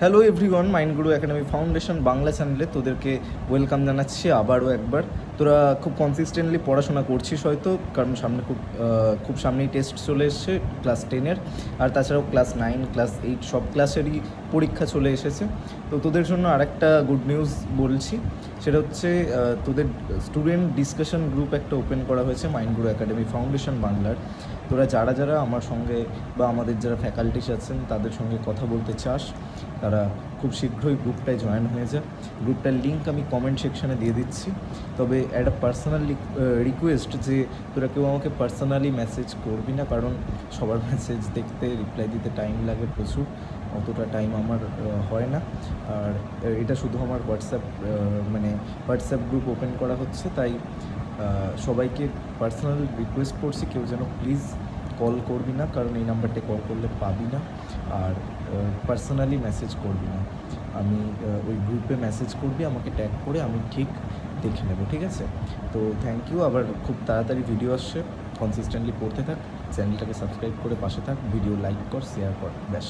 Hello everyone, mind গুরু academy foundation Bangla চ্যানেলে তোদেরকে welcome জানাচ্ছি আবারও একবার। তোরা খুব কনসিস্টেন্টলি পড়াশোনা করছিস হয়তো, কারণ সামনে খুব সামনেই টেস্ট চলে এসছে ক্লাস 10-এর, আর তাছাড়াও ক্লাস 9, ক্লাস 8 সব ক্লাসেরই পরীক্ষা চলে এসেছে। তো তোদের জন্য আরেকটা গুড নিউজ বলছি, সেটা হচ্ছে তোদের স্টুডেন্ট ডিসকাশন গ্রুপ একটা ওপেন করা হয়েছে মাইন্ড গুরু একাডেমি ফাউন্ডেশন বাংলার। তোরা যারা যারা আমার সঙ্গে বা আমাদের যারা ফ্যাকাল্টিস আছেন তাদের সঙ্গে কথা বলতে চাস, তারা খুব শীঘ্রই গ্রুপটায় জয়েন হয়ে যায়। গ্রুপটার লিঙ্ক আমি কমেন্ট সেকশানে দিয়ে দিচ্ছি। তবে একটা পার্সোনাল রিকোয়েস্ট যে তোরা কেউ আমাকে পার্সোনালি মেসেজ করবি না, কারণ সবার মেসেজ দেখতে রিপ্লাই দিতে টাইম লাগে প্রচুর, অতটা টাইম আমার হয় না। আর এটা শুধু আমার হোয়াটসঅ্যাপ গ্রুপ ওপেন করা হচ্ছে, তাই সবাইকে পার্সোনাল রিকোয়েস্ট করছি কেউ যেন প্লিজ কল করবি না, কারণ এই নাম্বারটা কল করলে পাবি না। আর পার্সোনালি মেসেজ করবি না, আমি ওই গ্রুপে মেসেজ করবি আমাকে ট্যাগ করে, আমি ঠিক দেখে নেব, ঠিক আছে? তো থ্যাংক ইউ। আবার খুব তাড়াতাড়ি ভিডিও আসছে, কনসিস্টেন্টলি পড়তে থাক, চ্যানেলটাকে সাবস্ক্রাইব করে পাশে থাক, ভিডিও লাইক কর, শেয়ার কর, ব্যাস।